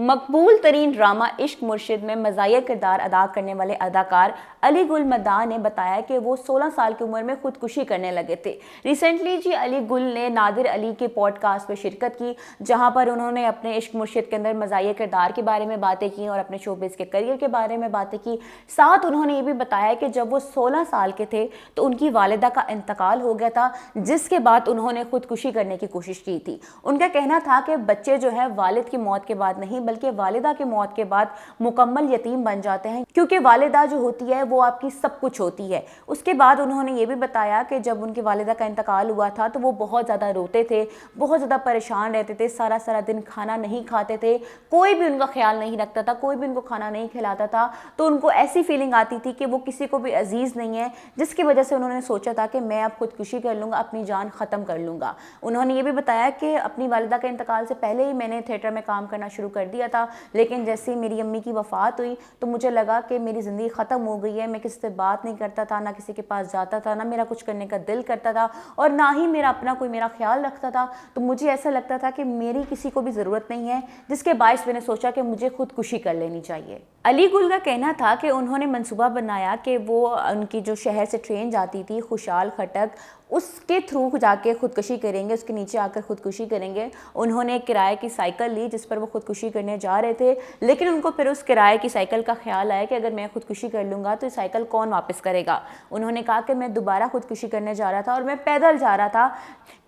मकबूल तरीन ड्रामा इश्क मुर्शिद में मज़ाहिया किरदार अदा करने वाले अदाकार अली गुल मदान ने बताया कि वो 16 साल की उम्र में खुदकुशी करने लगे थे। रिसेंटली जी अली गुल ने नादिर अली के पॉडकास्ट में शिरकत की, जहां पर उन्होंने अपने इश्क मुर्शिद के अंदर मज़ाहिया किरदार के बारे में बातें की और अपने शोबिज़ के करियर के बारे में बातें की। साथ उन्होंने ये भी बताया कि जब वो 16 साल के थे तो उनकी वालिदा का इंतकाल हो गया था, जिसके बाद उन्होंने खुदकुशी करने की कोशिश की थी। उनका कहना था कि बच्चे जो है वालिद की मौत के बाद नहीं बल्कि वालिदा की मौत के बाद मुकम्मल यतीम बन जाते हैं, क्योंकि वालिदा जो होती है वो आपकी सब कुछ होती है। उसके बाद उन्होंने ये भी बताया कि जब उनकी वालिदा का इंतकाल हुआ था तो वो बहुत ज़्यादा रोते थे, बहुत ज़्यादा परेशान रहते थे, सारा सारा दिन खाना नहीं खाते थे, कोई भी उनका ख्याल नहीं रखता था, कोई भी उनको खाना नहीं खिलाता था। तो उनको ऐसी फीलिंग आती थी कि वो किसी को भी अजीज़ नहीं है, जिसकी वजह से उन्होंने सोचा था कि मैं अब खुदकुशी कर लूँगा, अपनी जान ख़त्म कर लूँगा। उन्होंने ये भी बताया कि अपनी वालिदा के इंतकाल से पहले ही मैंने थिएटर में काम करना शुरू कर दिया था, लेकिन जैसे ही मेरी अम्मी की वफ़ात हुई तो मुझे लगा कि मेरी ज़िंदगी ख़त्म हो गई है। मैं किसी से बात नहीं करता था, ना किसी के पास जाता था, ना मेरा कुछ करने का दिल करता था और ना ही मेरा अपना कोई मेरा ख्याल रखता था। तो मुझे ऐसा लगता था कि मेरी किसी को भी ज़रूरत नहीं है, जिसके बायस मैंने सोचा कि मुझे खुदकुशी कर लेनी चाहिए। अली गुल का कहना था कि उन्होंने मंसूबा बनाया कि वो उनकी जो शहर से ट्रेन जाती थी खुशहाल खटक, उसके थ्रू जाके खुदकुशी करेंगे, उसके नीचे आकर खुदकुशी करेंगे। उन्होंने एक किराए की साइकिल ली जिस पर वो खुदकुशी करने जा रहे थे, लेकिन उनको फिर उस किराए की साइकिल का ख्याल आया कि अगर मैं खुदकुशी कर लूँगा तो साइकिल कौन वापस करेगा। उन्होंने कहा कि मैं दोबारा खुदकुशी करने जा रहा था और मैं पैदल जा रहा था,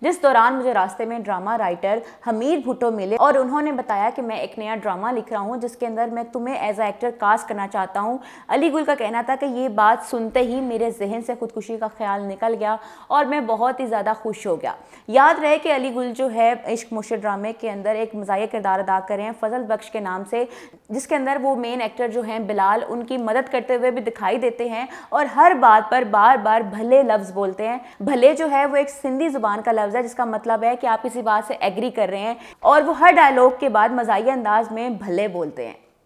जिस दौरान मुझे रास्ते में ड्रामा राइटर हमीद भुट्टो मिले और उन्होंने बताया कि मैं एक नया ड्रामा लिख रहा हूँ जिसके अंदर मैं तुम्हें एज अ एक्टर कास्ट करना चाहता हूँ। अली गुल का कहना था कि ये बात सुनते ही मेरे जहन से खुदकुशी का ख्याल निकल गया और मैं बहुत ही ज़्यादा खुश हो गया। याद रहे कि अली गुल जो है इश्क मुर्शिद ड्रामे के अंदर एक मज़ाहिया किरदार अदा कर रहे हैं फजल बख्श के नाम से, जिसके अंदर वो मेन एक्टर जो हैं बिलाल उनकी मदद करते हुए भी दिखाई देते हैं और हर बात पर बार बार भले लफ्ज़ बोलते हैं। भले जो है वो एक सिंधी ज़ुबान का लफ्ज़ है जिसका मतलब है कि आप किसी बात से एग्री कर रहे हैं और वो हर डायलॉग के बाद मज़ाहिया अंदाज में भले बोलते हैं।